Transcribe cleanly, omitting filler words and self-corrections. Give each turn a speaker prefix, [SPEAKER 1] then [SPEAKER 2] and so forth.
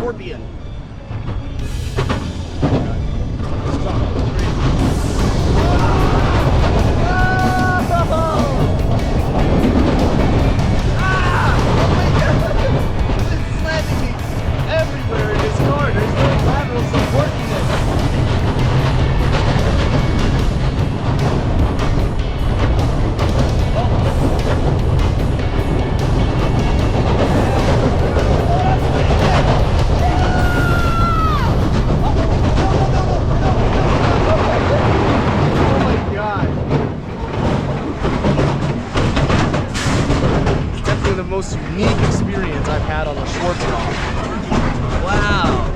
[SPEAKER 1] scorpion. Everywhere in this car, there's no lateral supporting it. Oh my God. It's definitely the most unique experience I've had on the Schwartz Rock. Wow.